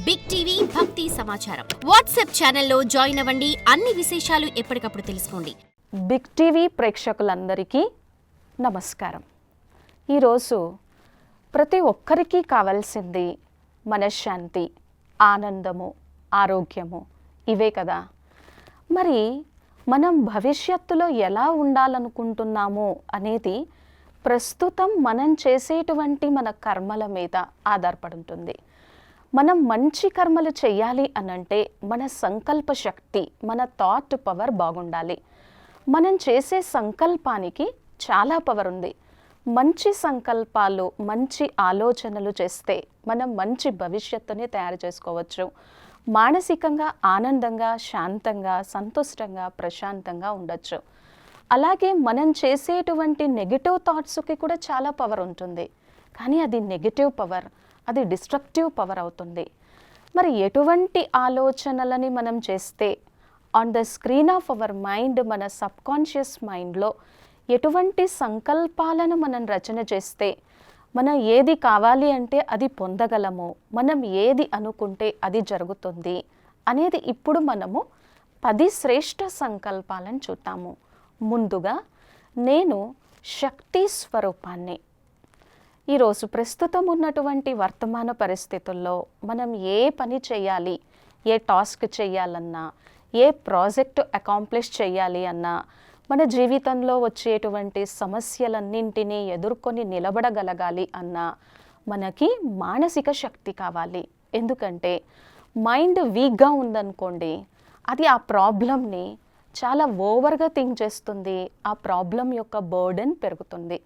Big TV భక్తి సమాచారం WhatsApp ఛానల్లో జాయిన్ అవ్వండి. అన్ని విశేషాలు ఎప్పటికప్పుడు తెలుసుకోండి. బిగ్ టీవీ ప్రేక్షకులందరికీ నమస్కారం. ఈరోజు ప్రతి ఒక్కరికి కావాల్సింది మనశ్శాంతి, ఆనందము, ఆరోగ్యము, ఇవే కదా. మరి మనం భవిష్యత్తులో ఎలా ఉండాలనుకుంటున్నాము అనేది ప్రస్తుతం మనం చేసేటువంటి మన కర్మల మీద ఆధారపడి ఉంటుంది. మనం మంచి కర్మలు చేయాలి అనంటే మన సంకల్ప శక్తి, మన థాట్ పవర్ బాగుండాలి. మనం చేసే సంకల్పానికి చాలా పవర్ ఉంది. మంచి సంకల్పాలు, మంచి ఆలోచనలు చేస్తే మనం మంచి భవిష్యత్తుని తయారు చేసుకోవచ్చు. మానసికంగా ఆనందంగా, శాంతంగా, సంతుష్టంగా, ప్రశాంతంగా ఉండొచ్చు. అలాగే మనం చేసేటువంటి నెగిటివ్ థాట్స్కి కూడా చాలా పవర్ ఉంటుంది. కానీ అది నెగిటివ్ పవర్, అది డిస్ట్రక్టివ్ పవర్ అవుతుంది. మరి ఎటువంటి ఆలోచనలని మనం చేస్తే on the screen of our mind, మన సబ్కాన్షియస్ మైండ్లో ఎటువంటి సంకల్పాలను మనం రచన చేస్తే మనం ఏది కావాలి అంటే అది పొందగలము, మనం ఏది అనుకుంటే అది జరుగుతుంది అనేది ఇప్పుడు మనము 10 శ్రేష్ఠ సంకల్పాలను చూద్దాము. ముందుగా, నేను శక్తి స్వరూపాన్ని. ఈరోజు ప్రస్తుతం ఉన్నటువంటి వర్తమాన పరిస్థితుల్లో మనం ఏ పని చేయాలి, ఏ టాస్క్ చేయాలన్నా, ఏ ప్రాజెక్ట్ అకాంప్లిష్ చేయాలి అన్నా, మన జీవితంలో వచ్చేటువంటి సమస్యలన్నింటినీ ఎదుర్కొని నిలబడగలగాలి అన్నా మనకి మానసిక శక్తి కావాలి. ఎందుకంటే మైండ్ వీక్గా ఉందనుకోండి, అది ఆ ప్రాబ్లమ్ని చాలా ఓవర్గా థింక్ చేస్తుంది. ఆ ప్రాబ్లం యొక్క బర్డెన్ పెరుగుతుంది.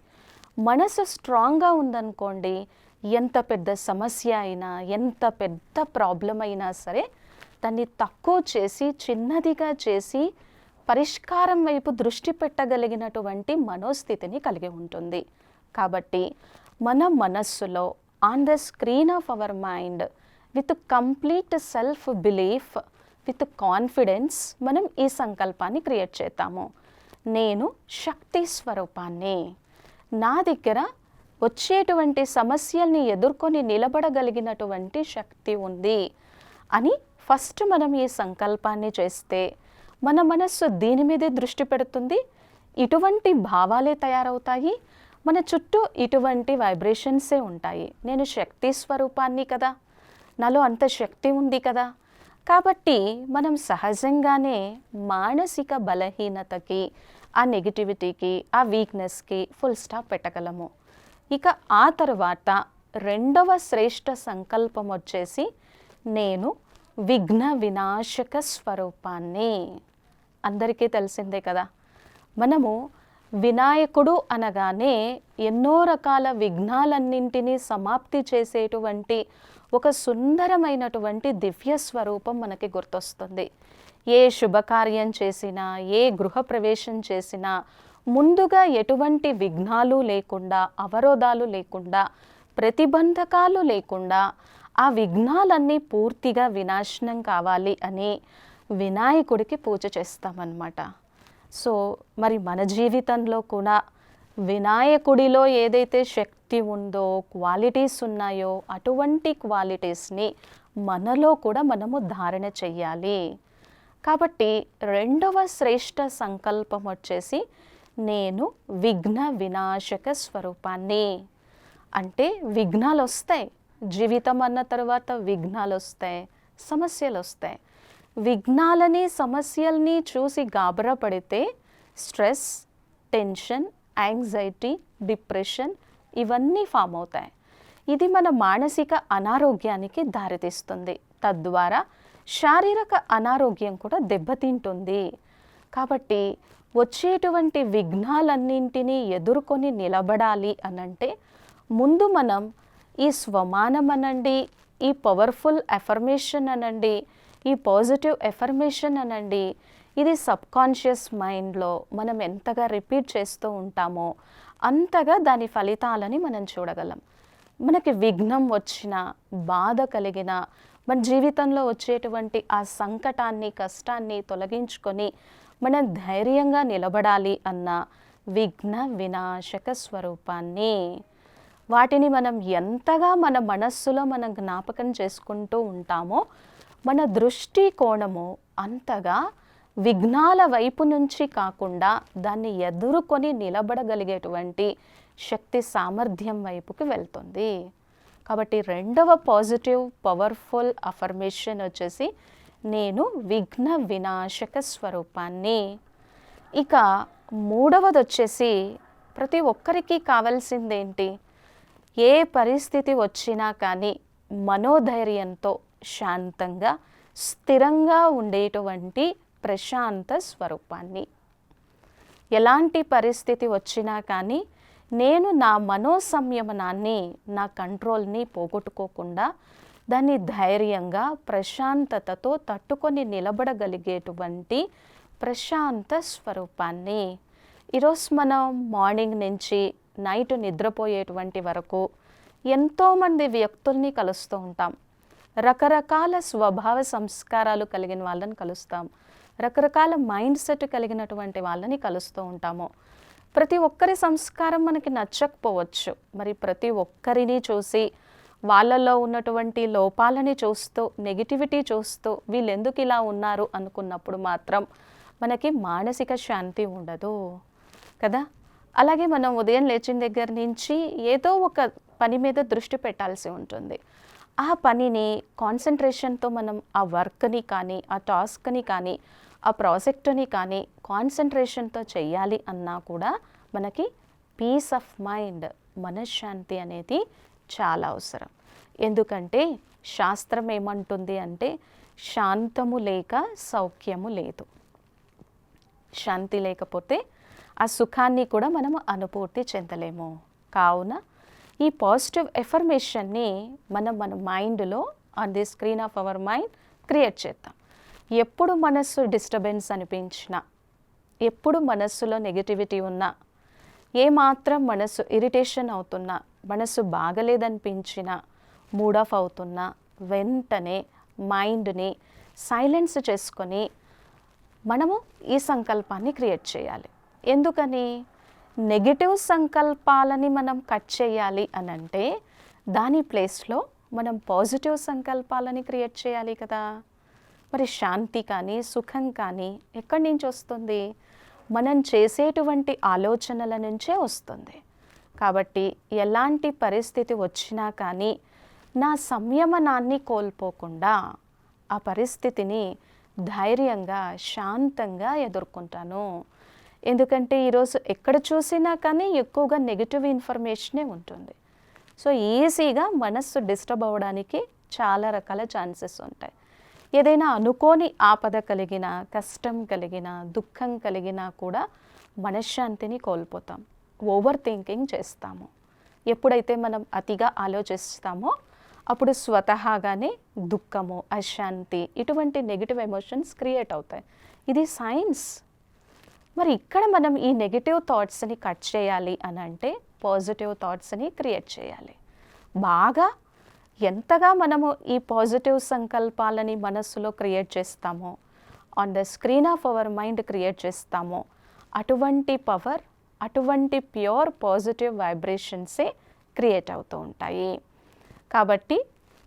మనసు స్ట్రాంగ్గా ఉందనుకోండి, ఎంత పెద్ద సమస్య అయినా, ఎంత పెద్ద ప్రాబ్లం అయినా సరే దాన్ని తక్కువ చేసి, చిన్నదిగా చేసి పరిష్కారం వైపు దృష్టి పెట్టగలిగినటువంటి మనోస్థితిని కలిగి ఉంటుంది. కాబట్టి మన మనస్సులో on the screen of our mind with complete self belief, with confidence మనం ఈ సంకల్పాన్ని క్రియేట్ చేద్దాము. నేను శక్తి స్వరూపాన్ని. నా దగ్గర వచ్చేటువంటి సమస్యల్ని ఎదుర్కొని నిలబడగలిగినటువంటి శక్తి ఉంది అని ఫస్ట్ మనం ఈ సంకల్పాన్ని చేస్తే మన మనస్సు దీని మీదే దృష్టి పెడుతుంది. ఇటువంటి భావాలే తయారవుతాయి. మన చుట్టూ ఇటువంటి వైబ్రేషన్సే ఉంటాయి. నేను శక్తి స్వరూపాన్ని కదా, నాలో అంత శక్తి ఉంది కదా. కాబట్టి మనం సహజంగానే మానసిక బలహీనతకి, ఆ నెగిటివిటీకి, ఆ వీక్నెస్కి ఫుల్ స్టాప్ పెట్టగలము. ఇక ఆ తర్వాత రెండవ శ్రేష్ఠ సంకల్పం వచ్చేసి నేను విఘ్న వినాశక స్వరూపాన్ని. అందరికీ తెలిసిందే కదా, మనము వినాయకుడు అనగానే ఎన్నో రకాల విఘ్నాలన్నింటినీ సమాప్తి చేసేటువంటి ఒక సుందరమైనటువంటి దివ్య స్వరూపం మనకి గుర్తొస్తుంది. ఏ శుభకార్యం చేసినా, ఏ గృహప్రవేశం చేసినా ముందుగా ఎటువంటి విఘ్నాలు లేకుండా, అవరోధాలు లేకుండా, ప్రతిబంధకాలు లేకుండా ఆ విఘ్నాలన్నీ పూర్తిగా వినాశనం కావాలి అని వినాయకుడికి పూజ చేస్తామన్నమాట. సో మరి మన జీవితంలో కూడా వినాయకుడిలో ఏదైతే శక్తి ఉందో, క్వాలిటీస్ ఉన్నాయో అటువంటి క్వాలిటీస్ని మనలో కూడా మనము ధారణ చెయ్యాలి. కాబట్టి రెండవ శ్రేష్ఠ సంకల్పం వచ్చేసి నేను విఘ్న వినాశక స్వరూపాన్ని. అంటే విఘ్నాలు వస్తాయి, జీవితం అన్న తర్వాత విఘ్నాలు వస్తాయి, సమస్యలు వస్తాయి. విఘ్నాలని, సమస్యల్ని చూసి గాబరా పడితే స్ట్రెస్, టెన్షన్, యాంగ్జైటీ, డిప్రెషన్ ఇవన్నీ ఫామ్ అవుతాయి. ఇది మన మానసిక అనారోగ్యానికి దారితీస్తుంది. తద్వారా శారీరక అనారోగ్యం కూడా దెబ్బతింటుంది. కాబట్టి వచ్చేటువంటి విఘ్నాలన్నింటినీ ఎదుర్కొని నిలబడాలి అనంటే ముందు మనం ఈ స్వమానం అనండి, ఈ పవర్ఫుల్ ఎఫర్మేషన్ అనండి, ఈ పాజిటివ్ ఎఫర్మేషన్ అనండి, ఇది సబ్కాన్షియస్ మైండ్లో మనం ఎంతగా రిపీట్ చేస్తూ ఉంటామో అంతగా దాని ఫలితాలని మనం చూడగలం. మనకి విఘ్నం వచ్చినా, బాధ కలిగిన, మన జీవితంలో వచ్చేటువంటి ఆ సంకటాన్ని, కష్టాన్ని తొలగించుకొని మనం ధైర్యంగా నిలబడాలి అన్న విఘ్న వినాశక స్వరూపాన్ని వాటిని మనం ఎంతగా మన మనస్సులో మనం జ్ఞాపకం చేసుకుంటూ ఉంటామో మన దృష్టి కోణము అంతగా విఘ్నాల వైపు నుంచి కాకుండా దాన్ని ఎదుర్కొని నిలబడగలిగేటువంటి శక్తి సామర్థ్యం వైపుకి వెళ్తుంది. కాబట్టి రెండవ పాజిటివ్ పవర్ఫుల్ అఫర్మేషన్ వచ్చేసి నేను విఘ్న వినాశక స్వరూపాన్ని. ఇక మూడవది వచ్చేసి ప్రతి ఒక్కరికి కావాల్సిందేంటి? ఏ పరిస్థితి వచ్చినా కానీ మనోధైర్యంతో శాంతంగా స్థిరంగా ఉండేటువంటి ప్రశాంత స్వరూపాన్ని. ఎలాంటి పరిస్థితి వచ్చినా కానీ నేను నా మనోసంయమనాన్ని, నా కంట్రోల్ని పోగొట్టుకోకుండా దాన్ని ధైర్యంగా ప్రశాంతతతో తట్టుకొని నిలబడగలిగేటువంటి ప్రశాంత స్వరూపాన్ని. ఈరోజు మనం మార్నింగ్ నుంచి నైట్ నిద్రపోయేటువంటి వరకు ఎంతోమంది వ్యక్తుల్ని కలుస్తూ ఉంటాం. రకరకాల స్వభావ సంస్కారాలు కలిగిన వాళ్ళని కలుస్తాం. రకరకాల మైండ్ సెట్ కలిగినటువంటి వాళ్ళని కలుస్తూ ఉంటాము. ప్రతి ఒక్కరి సంస్కారం మనకి నచ్చకపోవచ్చు. మరి ప్రతి ఒక్కరిని చూసి వాళ్ళలో ఉన్నటువంటి లోపాలని చూస్తూ, నెగిటివిటీ చూస్తూ వీళ్ళు ఎందుకు ఇలా ఉన్నారు అనుకున్నప్పుడు మాత్రం మనకి మానసిక శాంతి ఉండదు కదా. అలాగే మనం ఉదయం లేచిన దగ్గర నుంచి ఏదో ఒక పని మీద దృష్టి పెట్టాల్సి ఉంటుంది. ఆ పనిని కాన్సన్ట్రేషన్తో మనం ఆ వర్క్ని కానీ, ఆ టాస్క్ని కానీ, ఆ ప్రాజెక్టుని కానీ కాన్సన్ట్రేషన్తో చెయ్యాలి అన్నా కూడా మనకి పీస్ ఆఫ్ మైండ్, మనశ్శాంతి అనేది చాలా అవసరం. ఎందుకంటే శాస్త్రం ఏమంటుంది అంటే శాంతము లేక సౌఖ్యము లేదు. శాంతి లేకపోతే ఆ సుఖాన్ని కూడా మనం అనుభూతి చెందలేము. కావున ఈ పాజిటివ్ ఎఫర్మేషన్ని మనం మన మైండ్లో on the screen of our mind create చేద్దాం. ఎప్పుడు మనస్సు డిస్టర్బెన్స్ అనిపించినా, ఎప్పుడు మనస్సులో నెగిటివిటీ ఉన్నా, ఏమాత్రం మనస్సు ఇరిటేషన్ అవుతున్నా, మనస్సు బాగలేదనిపించినా, మూడ్ ఆఫ్ అవుతున్నా వెంటనే మైండ్ని సైలెన్స్ చేసుకొని మనము ఈ సంకల్పాన్ని క్రియేట్ చేయాలి. ఎందుకని? నెగిటివ్ సంకల్పాలని మనం కట్ చేయాలి అని అంటే దాని ప్లేస్లో మనం పాజిటివ్ సంకల్పాలని క్రియేట్ చేయాలి కదా. మరి శాంతి కానీ, సుఖం కానీ ఎక్కడి నుంచి వస్తుంది? మనం చేసేటువంటి ఆలోచనల నుంచే వస్తుంది. కాబట్టి ఎలాంటి పరిస్థితి వచ్చినా కానీ నా సంయమనాన్ని కోల్పోకుండా ఆ పరిస్థితిని ధైర్యంగా, శాంతంగా ఎదుర్కొంటాను. ఎందుకంటే ఈరోజు ఎక్కడ చూసినా కానీ ఎక్కువగా నెగిటివ్ ఇన్ఫర్మేషనే ఉంటుంది. సో ఈజీగా మనస్సు డిస్టర్బ్ అవ్వడానికి చాలా రకాల ఛాన్సెస్ ఉంటాయి. ఏదైనా అనుకోని ఆపద కలిగిన, కష్టం కలిగిన, దుఃఖం కలిగినా కూడా మనశ్శాంతిని కోల్పోతాం. ఓవర్ థింకింగ్ చేస్తాము. ఎప్పుడైతే మనం అతిగా ఆలోచిస్తామో అప్పుడు స్వతహాగానే దుఃఖము, అశాంతి ఇటువంటి నెగిటివ్ ఎమోషన్స్ క్రియేట్ అవుతాయి. ఇది సైన్స్. మరి ఇక్కడ మనం ఈ నెగిటివ్ థాట్స్ని కట్ చేయాలి అని అంటే పాజిటివ్ థాట్స్ని క్రియేట్ చేయాలి. బాగా ఎంతగా మనము ఈ పాజిటివ్ సంకల్పాలని మనస్సులో క్రియేట్ చేస్తామో, on the screen of our mind create చేస్తామో, అటువంటి పవర్, అటువంటి ప్యూర్ పాజిటివ్ వైబ్రేషన్సే క్రియేట్ అవుతూ ఉంటాయి. కాబట్టి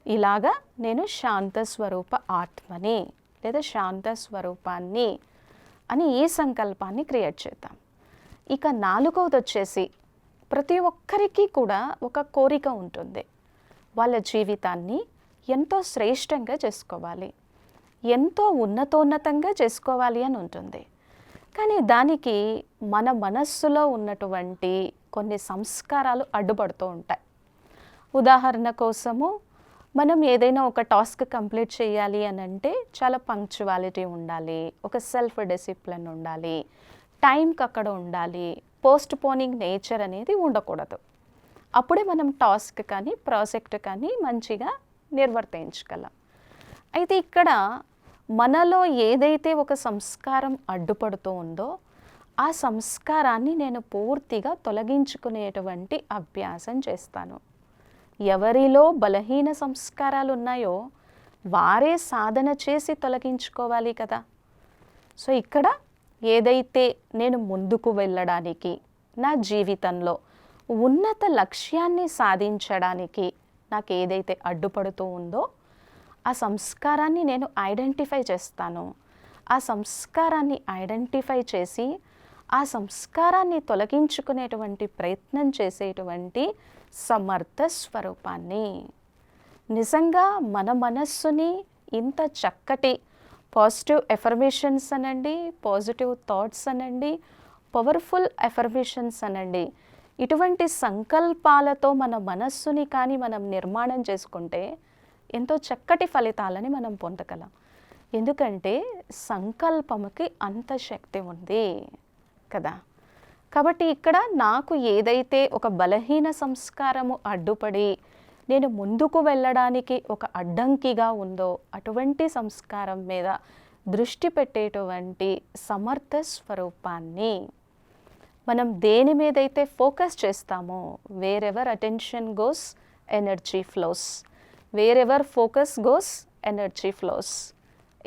ఇలాగా నేను శాంత స్వరూప ఆత్మని లేదా శాంత స్వరూపాన్ని అని ఈ సంకల్పాన్ని క్రియేట్ చేద్దాం. ఇక నాలుగవది వచ్చేసి ప్రతి ఒక్కరికి కూడా ఒక కోరిక ఉంటుంది. వాళ్ళ జీవితాన్ని ఎంతో శ్రేష్టంగా చేసుకోవాలి, ఎంతో ఉన్నతోన్నతంగా చేసుకోవాలి అని ఉంటుంది. కానీ దానికి మన మనస్సులో ఉన్నటువంటి కొన్ని సంస్కారాలు అడ్డుపడుతూ ఉంటాయి. ఉదాహరణ కోసము మనం ఏదైనా ఒక టాస్క్ కంప్లీట్ చేయాలి అని అంటే చాలా పంక్చువాలిటీ ఉండాలి, ఒక సెల్ఫ్ డిసిప్లిన్ ఉండాలి, టైంకి అక్కడ ఉండాలి, పోస్ట్ పోనింగ్ నేచర్ అనేది ఉండకూడదు. అప్పుడే మనం టాస్క్ కానీ ప్రాజెక్ట్ కానీ మంచిగా నిర్వర్తించగలం. అయితే ఇక్కడ మనలో ఏదైతే ఒక సంస్కారం అడ్డుపడుతూ ఉందో ఆ సంస్కారాన్ని నేను పూర్తిగా తొలగించుకునేటువంటి అభ్యాసం చేస్తాను. ఎవరిలో బలహీన సంస్కారాలు ఉన్నాయో వారే సాధన చేసి తొలగించుకోవాలి కదా. సో ఇక్కడ ఏదైతే నేను ముందుకు వెళ్ళడానికి, నా జీవితంలో ఉన్నత లక్ష్యాన్ని సాధించడానికి నాకు ఏదైతే అడ్డుపడుతూ ఉందో ఆ సంస్కారాన్ని నేను ఐడెంటిఫై చేస్తాను. ఆ సంస్కారాన్ని ఐడెంటిఫై చేసి ఆ సంస్కారాన్ని తొలగించుకునేటువంటి ప్రయత్నం చేసేటువంటి సమర్థ స్వరూపాన్ని. నిజంగా మన మనస్సుని ఇంత చక్కటి పాజిటివ్ ఎఫర్మేషన్స్ అనండి, పాజిటివ్ థాట్స్ అనండి, పవర్ఫుల్ ఎఫర్మేషన్స్ అనండి, ఇటువంటి సంకల్పాలతో మన మనస్సుని కానీ మనం నిర్మాణం చేసుకుంటే ఎంతో చక్కటి ఫలితాలని మనం పొందగలం. ఎందుకంటే సంకల్పముకి అంత శక్తి ఉంది కదా. కాబట్టి ఇక్కడ నాకు ఏదైతే ఒక బలహీన సంస్కారము అడ్డుపడి నేను ముందుకు వెళ్ళడానికి ఒక అడ్డంకిగా ఉందో అటువంటి సంస్కారం మీద దృష్టి పెట్టేటువంటి సమర్థ స్వరూపాన్ని మనం దేని మీదైతే ఫోకస్ చేస్తామో, wherever attention goes energy flows, wherever focus goes energy flows.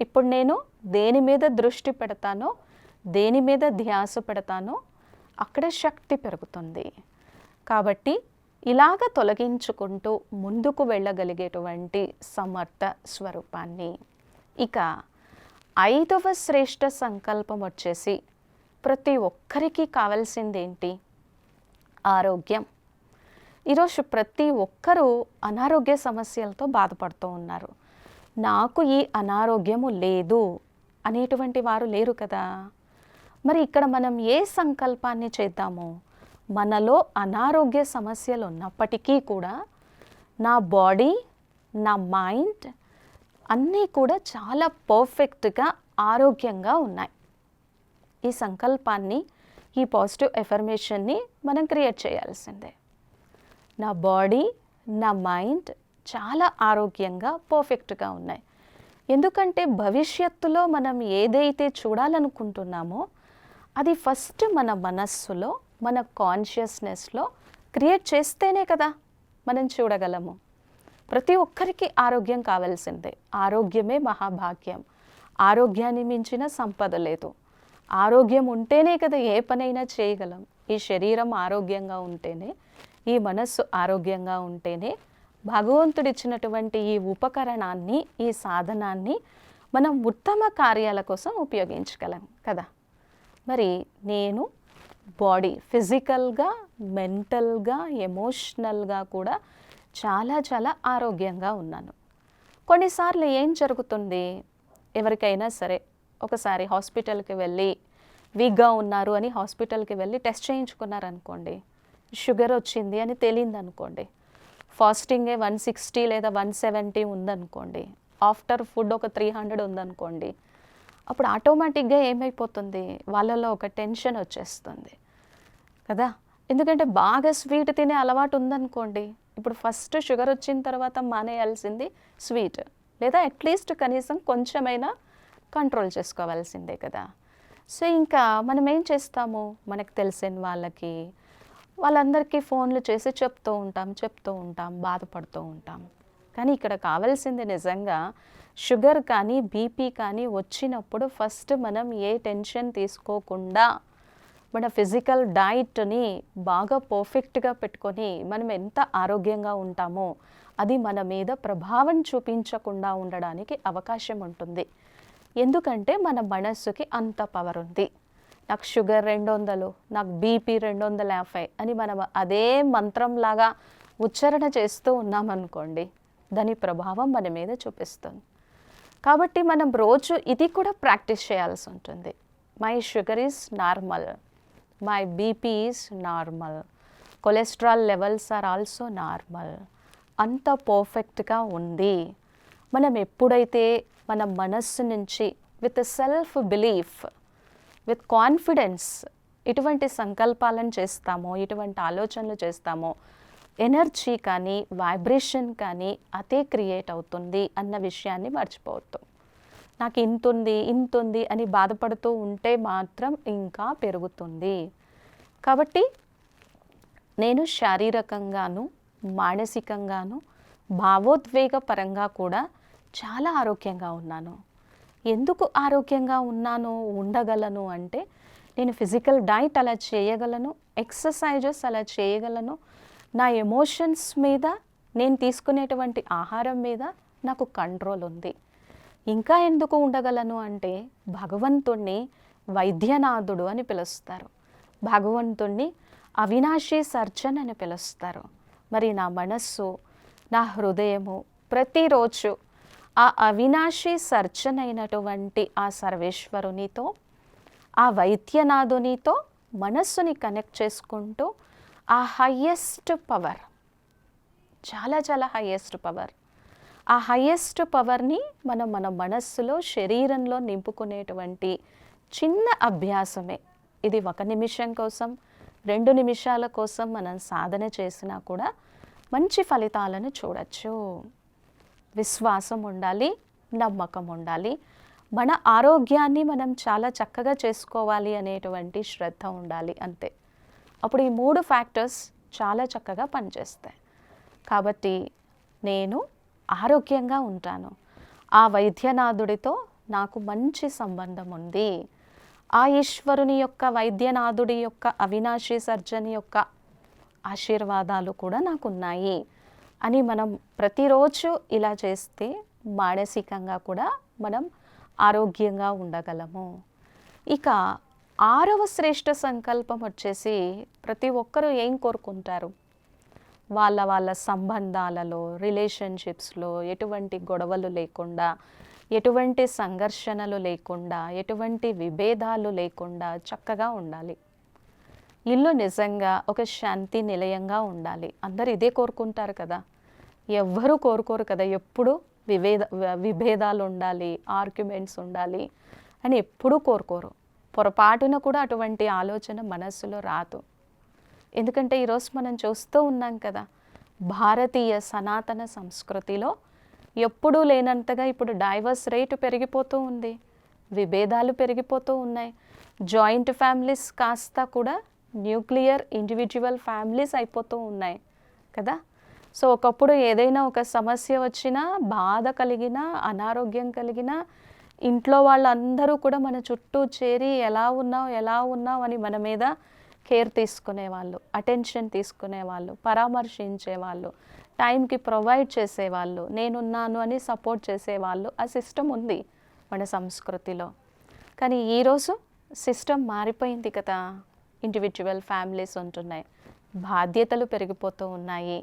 ఇప్పుడు నేను దేని మీద దృష్టి పెడతానో, దేని మీద ధ్యాస పెడతానో అక్కడ శక్తి పెరుగుతుంది. కాబట్టి ఇలాగ తొలగించుకుంటూ ముందుకు వెళ్ళగలిగేటువంటి సమర్థ స్వరూపాన్ని. ఇక 5వ శ్రేష్ఠ సంకల్పం వచ్చేసి ప్రతి ఒక్కరికి కావాల్సింది ఏంటి? ఆరోగ్యం. ఈరోజు ప్రతి ఒక్కరూ అనారోగ్య సమస్యలతో బాధపడుతూ ఉన్నారు. నాకు ఈ అనారోగ్యము లేదు అనేటువంటి వారు లేరు కదా. మరి ఇక్కడ మనం ఏ సంకల్పాన్ని చేద్దాము? మనలో అనారోగ్య సమస్యలు ఉన్నప్పటికీ కూడా నా బాడీ, నా మైండ్ అన్నీ కూడా చాలా పర్ఫెక్ట్గా ఆరోగ్యంగా ఉన్నాయి. ఈ సంకల్పాన్ని, ఈ పాజిటివ్ ఎఫర్మేషన్ని మనం క్రియేట్ చేయాల్సిందే. నా బాడీ, నా మైండ్ చాలా ఆరోగ్యంగా పర్ఫెక్ట్గా ఉన్నాయి. ఎందుకంటే భవిష్యత్తులో మనం ఏదైతే చూడాలనుకుంటున్నామో అది ఫస్ట్ మన మనస్సులో, మన కాన్షియస్నెస్లో క్రియేట్ చేస్తేనే కదా మనం చూడగలము. ప్రతి ఒక్కరికి ఆరోగ్యం కావాల్సిందే. ఆరోగ్యమే మహాభాగ్యం. ఆరోగ్యాన్ని మించిన సంపద లేదు. ఆరోగ్యం ఉంటేనే కదా ఏ పనైనా చేయగలం. ఈ శరీరం ఆరోగ్యంగా ఉంటేనే, ఈ మనస్సు ఆరోగ్యంగా ఉంటేనే భగవంతుడిచ్చినటువంటి ఈ ఉపకరణాన్ని, ఈ సాధనాన్ని మనం ఉత్తమ కార్యాల కోసం ఉపయోగించగలం కదా. మరి నేను బాడీ ఫిజికల్గా, మెంటల్గా, ఎమోషనల్గా కూడా చాలా చాలా ఆరోగ్యంగా ఉన్నాను. కొన్నిసార్లు ఏం జరుగుతుంది, ఎవరికైనా సరే ఒకసారి హాస్పిటల్కి వెళ్ళి వీక్గా ఉన్నారు అని హాస్పిటల్కి వెళ్ళి టెస్ట్ చేయించుకున్నారనుకోండి, షుగర్ వచ్చింది అని తేలింది అనుకోండి, ఫాస్టింగే 160 లేదా 170 ఉందనుకోండి, ఆఫ్టర్ ఫుడ్ ఒక 300 ఉందనుకోండి, అప్పుడు ఆటోమేటిక్గా ఏమైపోతుంది, వాళ్ళలో ఒక టెన్షన్ వచ్చేస్తుంది కదా. ఎందుకంటే బాగా స్వీట్ తినే అలవాటు ఉందనుకోండి, ఇప్పుడు ఫస్ట్ షుగర్ వచ్చిన తర్వాత మానేయాల్సింది స్వీట్, లేదా అట్లీస్ట్ కనీసం కొంచెమైనా కంట్రోల్ చేసుకోవాల్సిందే కదా. సో ఇంకా మనం ఏం చేస్తాము, మనకు తెలిసిన వాళ్ళందరికీ ఫోన్లు చేసి చెప్తూ ఉంటాం, బాధపడుతూ ఉంటాం. కానీ ఇక్కడ కావాల్సింది నిజంగా షుగర్ కానీ బీపీ కానీ వచ్చినప్పుడు ఫస్ట్ మనం ఏ టెన్షన్ తీసుకోకుండా మన ఫిజికల్ డైట్ని బాగా పర్ఫెక్ట్గా పెట్టుకొని మనం ఎంత ఆరోగ్యంగా ఉంటామో అది మన మీద ప్రభావం చూపించకుండా ఉండడానికి అవకాశం ఉంటుంది. ఎందుకంటే మన మనస్సుకి అంత పవర్ ఉంది. నాకు షుగర్ 200, నాకు బీపీ 250 అని మనం అదే మంత్రంలాగా ఉచ్చారణ చేస్తూ ఉన్నామనుకోండి, దాని ప్రభావం మన మీద చూపిస్తుంది. కాబట్టి మనం రోజు ఇది కూడా ప్రాక్టీస్ చేయాల్సి ఉంటుంది. My sugar is normal, my BP is normal, cholesterol levels are also normal. అంత పర్ఫెక్ట్గా ఉంది. మనం ఎప్పుడైతే మన మనస్సు నుంచి with self belief, with confidence ఇటువంటి సంకల్పాలను చేస్తామో, ఇటువంటి ఆలోచనలు చేస్తామో, ఎనర్జీ కానీ వైబ్రేషన్ కానీ అదే క్రియేట్ అవుతుంది అన్న విషయాన్ని మర్చిపోవద్దు. నాకు ఇంతుంది అని బాధపడుతూ ఉంటే మాత్రం ఇంకా పెరుగుతుంది. కాబట్టి నేను శారీరకంగాను, మానసికంగాను, భావోద్వేగ పరంగా కూడా చాలా ఆరోగ్యంగా ఉన్నాను. ఎందుకు ఆరోగ్యంగా ఉండగలను అంటే నేను ఫిజికల్ డైట్ అలా చేయగలను, ఎక్సర్సైజెస్ అలా చేయగలను, నా ఎమోషన్స్ మీద, నేను తీసుకునేటువంటి ఆహారం మీద నాకు కంట్రోల్ ఉంది. ఇంకా ఎందుకు ఉండగలను అంటే భగవంతుణ్ణి వైద్యనాథుడు అని పిలుస్తారు, భగవంతుణ్ణి అవినాశీ సర్జన్ అని పిలుస్తారు. మరి నా మనస్సు, నా హృదయము ప్రతిరోజు ఆ అవినాశీ సర్జన్ అయినటువంటి ఆ సర్వేశ్వరునితో, ఆ వైద్యనాథునితో మనస్సుని కనెక్ట్ చేసుకుంటూ ఆ హయ్యెస్ట్ పవర్, చాలా చాలా హయ్యెస్ట్ పవర్, ఆ హయ్యెస్ట్ పవర్ని మనం మన మనస్సులో, శరీరంలో నింపుకునేటువంటి చిన్న అభ్యాసమే ఇది. 1 నిమిషం కోసం, 2 నిమిషాల కోసం మనం సాధన చేసినా కూడా మంచి ఫలితాలను చూడొచ్చు. విశ్వాసం ఉండాలి, నమ్మకం ఉండాలి, మన ఆరోగ్యాన్ని మనం చాలా చక్కగా చేసుకోవాలి అనేటువంటి శ్రద్ధ ఉండాలి, అంతే. అప్పుడు ఈ 3 ఫ్యాక్టర్స్ చాలా చక్కగా పనిచేస్తాయి. కాబట్టి నేను ఆరోగ్యంగా ఉంటాను, ఆ వైద్యనాథుడితో నాకు మంచి సంబంధం ఉంది, ఆ ఈశ్వరుని యొక్క, వైద్యనాథుడి యొక్క, అవినాశీ సర్జని యొక్క ఆశీర్వాదాలు కూడా నాకున్నాయి అని మనం ప్రతిరోజు ఇలా చేస్తే మానసికంగా కూడా మనం ఆరోగ్యంగా ఉండగలము. ఇక 6వ శ్రేష్ఠ సంకల్పం వచ్చేసి ప్రతి ఒక్కరూ ఏం కోరుకుంటారు? వాళ్ళ వాళ్ళ సంబంధాలలో, రిలేషన్షిప్స్లో ఎటువంటి గొడవలు లేకుండా, ఎటువంటి సంఘర్షణలు లేకుండా, ఎటువంటి విభేదాలు లేకుండా చక్కగా ఉండాలి. ఇల్లు నిజంగా ఒక శాంతి నిలయంగా ఉండాలి. అందరు ఇదే కోరుకుంటారు కదా, ఎవ్వరూ కోరుకోరు కదా ఎప్పుడు విభేదాలు ఉండాలి, ఆర్గ్యుమెంట్స్ ఉండాలి అని ఎప్పుడూ కోరుకోరు. పొరపాటున కూడా అటువంటి ఆలోచన మనస్సులో రాదు. ఎందుకంటే ఈరోజు మనం చూస్తూ ఉన్నాం కదా, భారతీయ సనాతన సంస్కృతిలో ఎప్పుడూ లేనంతగా ఇప్పుడు డైవర్స్ రేటు పెరిగిపోతూ ఉంది, విభేదాలు పెరిగిపోతూ ఉన్నాయి. జాయింట్ ఫ్యామిలీస్ కాస్త కూడా న్యూక్లియర్ ఇండివిజువల్ ఫ్యామిలీస్ అయిపోతూ ఉన్నాయి కదా. సో ఒకప్పుడు ఏదైనా ఒక సమస్య వచ్చినా, బాధ కలిగినా, అనారోగ్యం కలిగినా ఇంట్లో వాళ్ళందరూ కూడా మన చుట్టూ చేరి ఎలా ఉన్నావు అని మన మీద కేర్ తీసుకునేవాళ్ళు, అటెన్షన్ తీసుకునేవాళ్ళు, పరామర్శించేవాళ్ళు, టైంకి ప్రొవైడ్ చేసేవాళ్ళు, నేనున్నాను అని సపోర్ట్ చేసేవాళ్ళు. ఆ సిస్టమ్ ఉంది మన సంస్కృతిలో. కానీ ఈరోజు సిస్టమ్ మారిపోయింది కదా. ఇండివిజువల్ ఫ్యామిలీస్ ఉంటున్నాయి, బాధ్యతలు పెరిగిపోతూ ఉన్నాయి,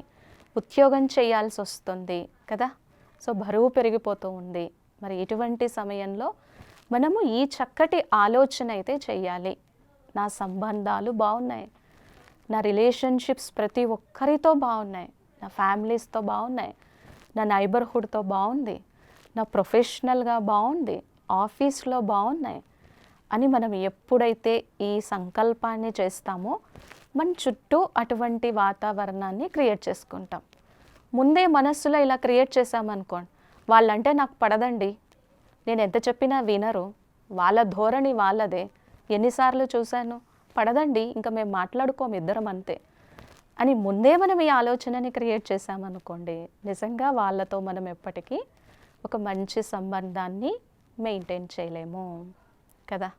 ఉద్యోగం చేయాల్సి వస్తుంది కదా. సో బరువు పెరిగిపోతూ ఉంది. మరి ఇటువంటి సమయంలో మనము ఈ చక్కటి ఆలోచన అయితే చెయ్యాలి. నా సంబంధాలు బాగున్నాయి, నా రిలేషన్షిప్స్ ప్రతి ఒక్కరితో బాగున్నాయి, నా ఫ్యామిలీస్తో బాగున్నాయి, నా నైబర్హుడ్తో బాగుంది, నా ప్రొఫెషనల్గా బాగుంది, ఆఫీస్లో బాగున్నాయి అని మనం ఎప్పుడైతే ఈ సంకల్పాన్ని చేస్తామో మన చుట్టూ అటువంటి వాతావరణాన్ని క్రియేట్ చేసుకుంటాం. ముందే మనస్సులో ఇలా క్రియేట్ చేసామనుకోండి, వాళ్ళంటే నాకు పడదండి, నేను ఎంత చెప్పినా వినరు, వాళ్ళ ధోరణి వాళ్ళదే, ఎన్నిసార్లు చూశాను, పడదండి, ఇంకా మేము మాట్లాడుకోము, ఇద్దరం అంతే అని ముందే మనం ఈ ఆలోచనని క్రియేట్ చేసామనుకోండి, నిజంగా వాళ్ళతో మనం ఎప్పటికీ ఒక మంచి సంబంధాన్ని మెయింటైన్ చేయలేము కదా.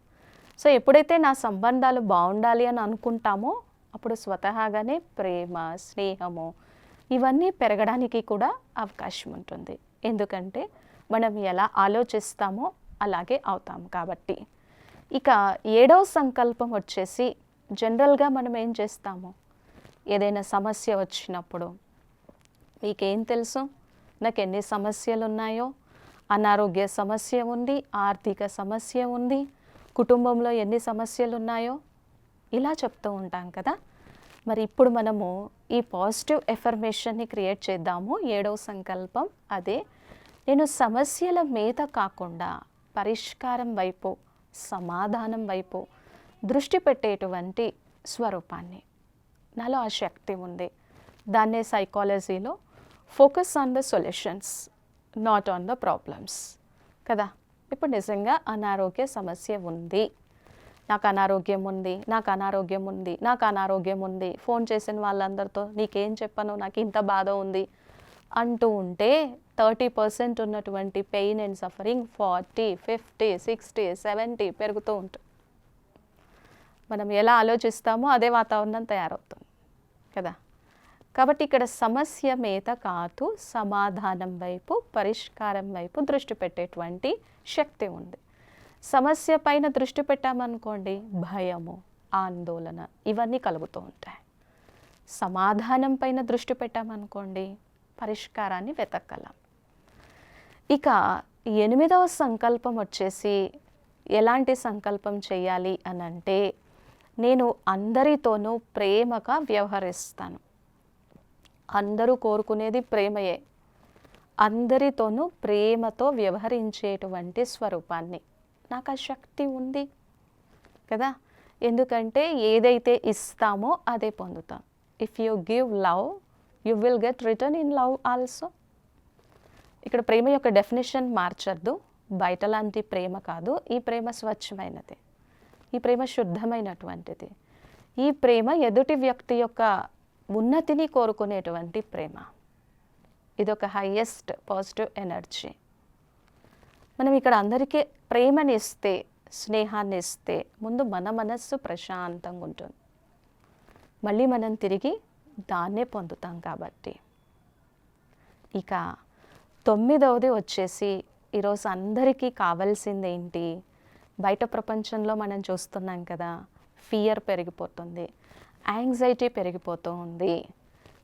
సో ఎప్పుడైతే నా సంబంధాలు బాగుండాలి అని అనుకుంటామో అప్పుడు స్వతహాగానే ప్రేమ, స్నేహము ఇవన్నీ పెరగడానికి కూడా అవకాశం ఉంటుంది. ఎందుకంటే మనం ఎలా ఆలోచిస్తామో అలాగే అవుతాం కాబట్టి. ఇక 7వ సంకల్పం వచ్చేసి జనరల్గా మనం ఏం చేస్తాము, ఏదైనా సమస్య వచ్చినప్పుడు మీకేం తెలుసు, నాకు ఎన్ని సమస్యలు ఉన్నాయో, అనారోగ్య సమస్య ఉంది, ఆర్థిక సమస్య ఉంది, కుటుంబంలో ఎన్ని సమస్యలు ఉన్నాయో ఇలా చెప్తూ ఉంటాం కదా. మరి ఇప్పుడు మనము ఈ పాజిటివ్ ఎఫర్మేషన్ని క్రియేట్ చేద్దాము. 7వ సంకల్పం అదే, నేను సమస్యల మీద కాకుండా పరిష్కారం వైపు, సమాధానం వైపు దృష్టి పెట్టేటువంటి స్వరూపాన్ని, నాలో ఆ శక్తి ఉంది. దాన్నే సైకాలజీలో focus on the solutions, not on the problems కదా. ఇప్పుడు నిజంగా అనారోగ్య సమస్య ఉంది, నాకు అనారోగ్యం ఉంది, నాకు అనారోగ్యం ఉంది, నాకు అనారోగ్యం ఉంది, ఫోన్ చేసిన వాళ్ళందరితో నీకేం చెప్పను, నాకు ఇంత బాధ ఉంది అంటూ ఉంటే 30% ఉన్నటువంటి పెయిన్ అండ్ సఫరింగ్ 40, 50, 60, 70 పెరుగుతూ ఉంటుంది. మనం ఎలా ఆలోచిస్తామో అదే వాతావరణం తయారవుతుంది కదా. కాబట్టి ఇక్కడ సమస్య మీద కాదు, సమాధానం వైపు, పరిష్కారం వైపు దృష్టి పెట్టేటువంటి శక్తి ఉంది. సమస్య పైన దృష్టి పెట్టామనుకోండి, భయము, ఆందోళన ఇవన్నీ కలుగుతూ ఉంటాయి. సమాధానం పైన దృష్టి పెట్టామనుకోండి, పరిష్కారాన్ని వెతకగలం. ఇక 8వ సంకల్పం వచ్చేసి ఎలాంటి సంకల్పం చేయాలి అని అంటే, నేను అందరితోనూ ప్రేమగా వ్యవహరిస్తాను. అందరూ కోరుకునేది ప్రేమయే. అందరితోనూ ప్రేమతో వ్యవహరించేటువంటి స్వరూపాన్ని. నాకు ఆ శక్తి ఉంది కదా. ఎందుకంటే ఏదైతే ఇస్తామో అదే పొందుతాం. If you give love, you will get return in love also. ఇక్కడ ప్రేమ యొక్క డెఫినేషన్ మార్చద్దు. బయట లాంటి ప్రేమ కాదు. ఈ ప్రేమ స్వచ్ఛమైనది, ఈ ప్రేమ శుద్ధమైనటువంటిది. ఈ ప్రేమ ఎదుటి వ్యక్తి యొక్క ఉన్నతిని కోరుకునేటువంటి ప్రేమ. ఇదొక హైయెస్ట్ పాజిటివ్ ఎనర్జీ. మనం ఇక్కడ అందరికీ ప్రేమని ఇస్తే, స్నేహాన్ని ఇస్తే ముందు మన మనస్సు ప్రశాంతంగా ఉంటుంది. మళ్ళీ మనం తిరిగి దాన్నే పొందుతాం కాబట్టి. ఇక 9వది వచ్చేసి ఈరోజు అందరికీ కావాల్సింది ఏంటి? బయట ప్రపంచంలో మనం చూస్తున్నాం కదా, ఫియర్ పెరిగిపోతుంది, యాంగ్జైటీ పెరిగిపోతూ ఉంది.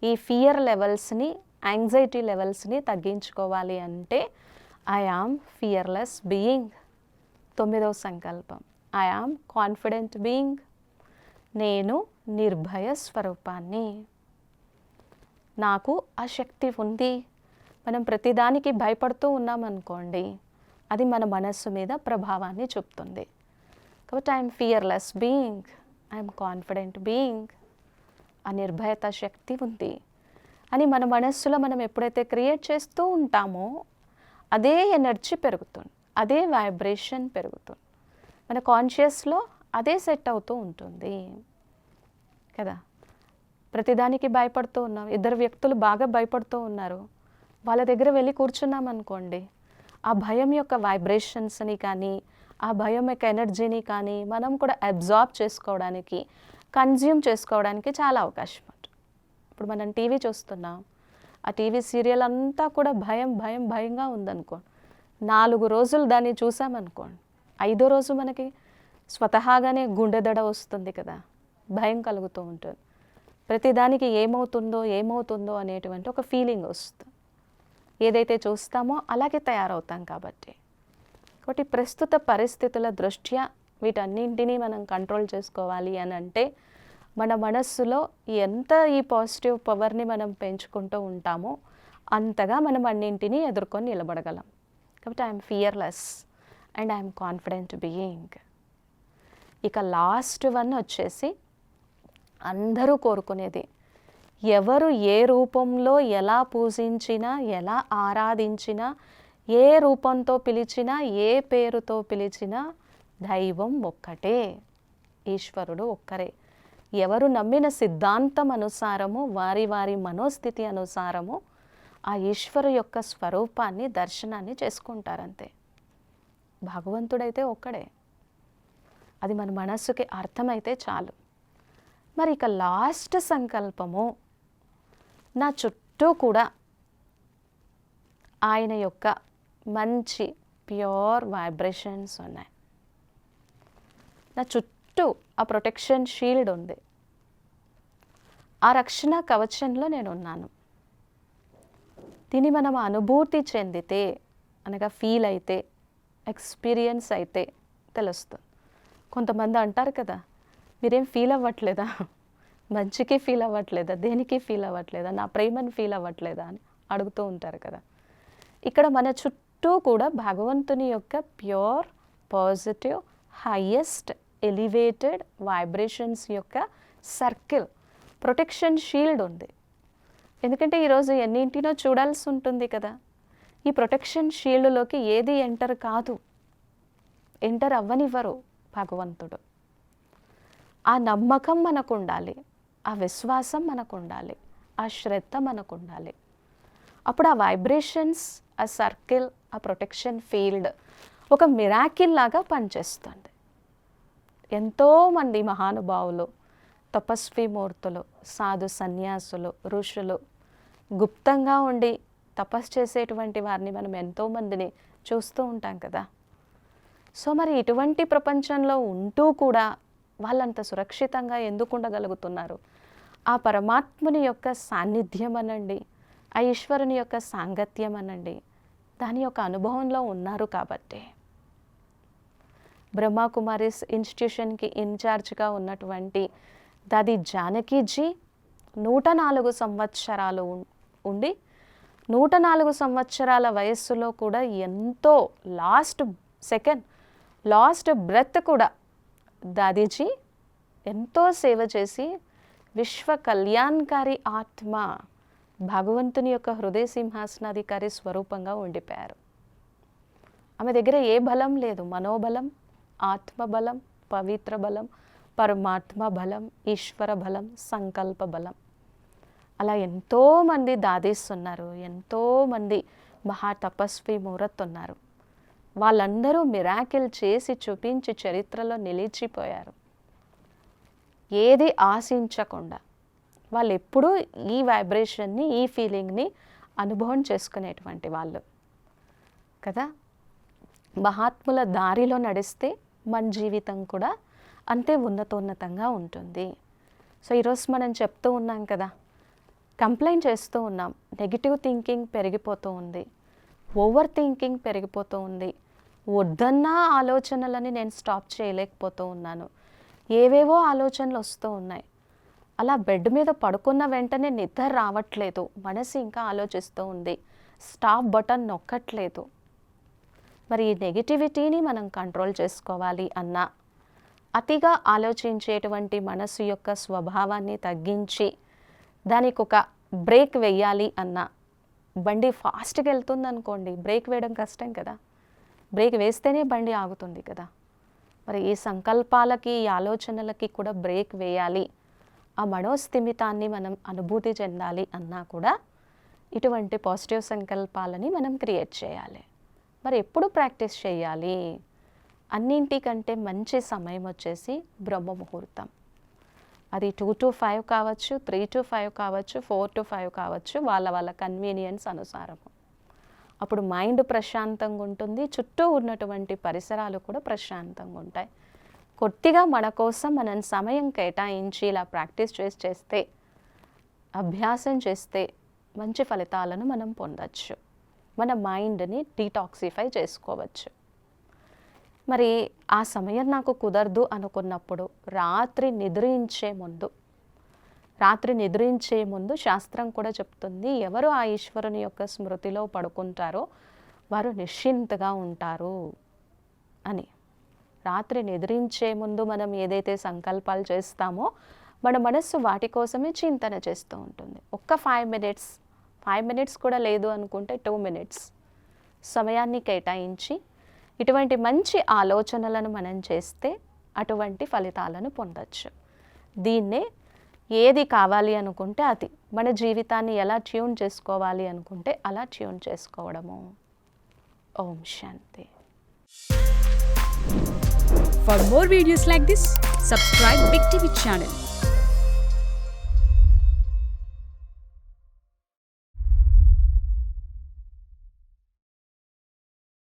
ఈ ఫియర్ లెవెల్స్ని, యాంగ్జైటీ లెవెల్స్ని తగ్గించుకోవాలి అంటే ఐ యామ్ ఫియర్లెస్ బీయింగ్. 9వ సంకల్పం, ఐ యామ్ కాన్ఫిడెంట్ బీయింగ్. నేను నిర్భయ స్వరూపాన్ని. నాకు ఆ శక్తి ఉంది. మనం ప్రతిదానికి భయపడుతూ ఉన్నామనుకోండి, అది మన మనస్సు మీద ప్రభావాన్ని చూపుతుంది. కాబట్టి I'm fearless being, I'm confident being. ఆ నిర్భయత శక్తి ఉంది అని మన మనస్సులో మనం ఎప్పుడైతే క్రియేట్ చేస్తూ ఉంటామో అదే ఎనర్జీ పెరుగుతుంది, అదే వైబ్రేషన్ పెరుగుతుంది. మన కాన్షియస్లో అదే సెట్ అవుతూ ఉంటుంది కదా. ప్రతిదానికి భయపడుతూ ఉన్నాం. 2 వ్యక్తులు బాగా భయపడుతూ ఉన్నారు, వాళ్ళ దగ్గర వెళ్ళి కూర్చున్నాం అనుకోండి, ఆ భయం యొక్క వైబ్రేషన్స్ని కానీ, ఆ భయం యొక్క ఎనర్జీని కానీ మనం కూడా అబ్జార్బ్ చేసుకోవడానికి, కన్జ్యూమ్ చేసుకోవడానికి చాలా అవకాశం ఉంటుంది. ఇప్పుడు మనం టీవీ చూస్తున్నాం, ఆ టీవీ సీరియల్ అంతా కూడా భయం భయం భయంగా ఉందనుకోండి. 4 రోజులు దాన్ని చూసామనుకోండి, 5వ రోజు మనకి స్వతహాగానే గుండె దడ వస్తుంది కదా, భయం కలుగుతూ ఉంటుంది. ప్రతిదానికి ఏమవుతుందో అనేటువంటి ఒక ఫీలింగ్ వస్తుంది. ఏదైతే చూస్తామో అలాగే తయారవుతాం కాబట్టి. కాబట్టి ప్రస్తుత పరిస్థితుల దృష్ట్యా వీటన్నింటినీ మనం కంట్రోల్ చేసుకోవాలి అని అంటే మన మనస్సులో ఎంత ఈ పాజిటివ్ పవర్ని మనం పెంచుకుంటూ ఉంటామో అంతగా మనం అన్నింటినీ ఎదుర్కొని నిలబడగలం. కాబట్టి I'm fearless and I'm confident being. ఇక లాస్ట్ వన్ వచ్చేసి అందరూ కోరుకునేది, ఎవరు ఏ రూపంలో ఎలా పూజించినా, ఎలా ఆరాధించినా, ఏ రూపంతో పిలిచినా, ఏ పేరుతో పిలిచినా దైవం ఒక్కటే, ఈశ్వరుడు ఒక్కరే. ఎవరు నమ్మిన సిద్ధాంతం అనుసారము, వారి వారి మనోస్థితి అనుసారము ఆ ఈశ్వరు యొక్క స్వరూపాన్ని, దర్శనాన్ని చేసుకుంటారంతే. భగవంతుడైతే ఒక్కడే. అది మన మనస్సుకి అర్థమైతే చాలు. మరి ఇక లాస్ట్ సంకల్పము, నా చుట్టూ కూడా ఆయన యొక్క మంచి ప్యూర్ వైబ్రేషన్స్ ఉన్నాయి. నా చుట్టూ ఆ ప్రొటెక్షన్ షీల్డ్ ఉంది. ఆ రక్షణ కవచంలో నేను ఉన్నాను. దీన్ని మనం అనుభూతి చెందితే, అనగా ఫీల్ అయితే, ఎక్స్పీరియన్స్ అయితే తెలుస్తుంది. కొంతమంది అంటారు కదా, మీరేం ఫీల్ అవ్వట్లేదా, మంచికి ఫీల్ అవ్వట్లేదా, దేనికి ఫీల్ అవ్వట్లేదా, నా ప్రేమను ఫీల్ అవ్వట్లేదా అని అడుగుతూ ఉంటారు కదా. ఇక్కడ మన చుట్టూ కూడా భగవంతుని యొక్క pure, positive, highest, elevated vibrations యొక్క సర్కిల్, ప్రొటెక్షన్ షీల్డ్ ఉంది. ఎందుకంటే ఈరోజు ఎన్నింటినో చూడాల్సి ఉంటుంది కదా. ఈ ప్రొటెక్షన్ షీల్డ్లోకి ఏది ఎంటర్ కాదు, ఎంటర్ అవ్వనివ్వరు భగవంతుడు. ఆ నమ్మకం మనకు ఉండాలి, ఆ విశ్వాసం మనకు ఉండాలి, ఆ శ్రద్ధ మనకు ఉండాలి. అప్పుడు ఆ వైబ్రేషన్స్, ఆ సర్కిల్, ఆ ప్రొటెక్షన్ ఫీల్డ్ ఒక మిరాకిల్ లాగా పనిచేస్తుంది. ఎంతోమంది మహానుభావులు, తపస్వీమూర్తులు, సాధు సన్యాసులు, ఋషులు గుప్తంగా ఉండి తపస్సు చేసేటువంటి వారిని మనం ఎంతోమందిని చూస్తూ ఉంటాం కదా. సో మరి ఇటువంటి ప్రపంచంలో ఉంటూ కూడా వాళ్ళంత సురక్షితంగా ఎందుకు ఉండగలుగుతున్నారు? ఆ పరమాత్ముని యొక్క సాన్నిధ్యం అనండి, ఆ ఈశ్వరుని యొక్క సాంగత్యం అనండి, దాని యొక్క అనుభవంలో ఉన్నారు కాబట్టి. బ్రహ్మకుమారిస్ ఇన్స్టిట్యూషన్కి ఇన్ఛార్జ్గా ఉన్నటువంటి దాది జానకీజీ 104 సంవత్సరాలు ఉండి 104 సంవత్సరాల వయస్సులో కూడా ఎంతో లాస్ట్ బ్రెత్ కూడా దాదీజీ ఎంతో సేవ చేసి విశ్వ కళ్యాణకారి ఆత్మ, భగవంతుని యొక్క హృదయ సింహాసనాధికారి స్వరూపంగా ఉండిపోయారు. ఆమె దగ్గర ఏ బలం లేదు, మనోబలం, ఆత్మబలం, పవిత్ర బలం, పరమాత్మ బలం, ఈశ్వర బలం, సంకల్ప బలం. అలా ఎంతోమంది దాదీస్ ఉన్నారు, ఎంతోమంది మహాతపస్వి మూరత్ ఉన్నారు. వాళ్ళందరూ మిరాకిల్ చేసి చూపించి చరిత్రలో నిలిచిపోయారు. ఏది ఆశించకుండా వాళ్ళు ఎప్పుడూ ఈ వైబ్రేషన్ని, ఈ ఫీలింగ్ని అనుభవం చేసుకునేటువంటి వాళ్ళు కదా. మహాత్ముల దారిలో నడిస్తే మన జీవితం కూడా అంతే ఉన్నతోన్నతంగా ఉంటుంది. సో ఈరోజు మనం చెప్తూ ఉన్నాం కదా, కంప్లైంట్ చేస్తూ ఉన్నాం, నెగిటివ్ థింకింగ్ పెరిగిపోతూ ఉంది, ఓవర్ థింకింగ్ పెరిగిపోతూ ఉంది, వద్దన్న ఆలోచనలని నేను స్టాప్ చేయలేకపోతూ ఉన్నాను, ఏవేవో ఆలోచనలు వస్తూ ఉన్నాయి. అలా బెడ్ మీద పడుకున్న వెంటనే నిద్ర రావట్లేదు, మనసు ఇంకా ఆలోచిస్తూ ఉంది, స్టాప్ బటన్ నొక్కట్లేదు. మరి ఈ నెగిటివిటీని మనం కంట్రోల్ చేసుకోవాలి అన్నా, అతిగా ఆలోచించేటువంటి మనసు యొక్క స్వభావాన్ని తగ్గించి దానికి ఒక బ్రేక్ వేయాలి అన్నా, బండి ఫాస్ట్గా వెళ్తుంది అనుకోండి, బ్రేక్ వేయడం కష్టం కదా, బ్రేక్ వేస్తేనే బండి ఆగుతుంది కదా. మరి ఈ సంకల్పాలకి, ఈ ఆలోచనలకి కూడా బ్రేక్ వేయాలి, ఆ మనోస్థిమితాన్ని మనం అనుభూతి చెందాలి అన్నా కూడా ఇటువంటి పాజిటివ్ సంకల్పాలని మనం క్రియేట్ చేయాలి. మరి ఎప్పుడు ప్రాక్టీస్ చేయాలి? అన్నింటికంటే మంచి సమయం వచ్చేసి బ్రహ్మ ముహూర్తం. అది 2 to 5 కావచ్చు, 3 to 5 కావచ్చు, 4 to 5 కావచ్చు, వాళ్ళ కన్వీనియన్స్ అనుసారము. అప్పుడు మైండ్ ప్రశాంతంగా ఉంటుంది, చుట్టూ ఉన్నటువంటి పరిసరాలు కూడా ప్రశాంతంగా ఉంటాయి. కొద్దిగా మన కోసం మనం సమయం కేటాయించి ఇలా ప్రాక్టీస్ చేస్తే, అభ్యాసం చేస్తే మంచి ఫలితాలను మనం పొందవచ్చు. మన మైండ్ని డీటాక్సిఫై చేసుకోవచ్చు. మరి ఆ సమయం నాకు కుదరదు అనుకున్నప్పుడు రాత్రి నిద్రించే ముందు శాస్త్రం కూడా చెప్తుంది, ఎవరు ఆ ఈశ్వరుని యొక్క స్మృతిలో పడుకుంటారో వారు నిశ్చింతగా ఉంటారు అని. రాత్రి నిద్రించే ముందు మనం ఏదైతే సంకల్పాలు చేస్తామో మన మనస్సు వాటి కోసమే చింతన చేస్తూ ఉంటుంది. ఒక్క 5 మినిట్స్ కూడా లేదు అనుకుంటే 2 minutes సమయాన్ని కేటాయించి ఇటువంటి మంచి ఆలోచనలను మనం చేస్తే అటువంటి ఫలితాలను పొందొచ్చు. దీన్నే ఏది కావాలి అనుకుంటే అది, మన జీవితాన్ని ఎలా ట్యూన్ చేసుకోవాలి అనుకుంటే అలా ట్యూన్ చేసుకోవడము. ఓం శాంతి. For more videos like this, subscribe Big TV channel.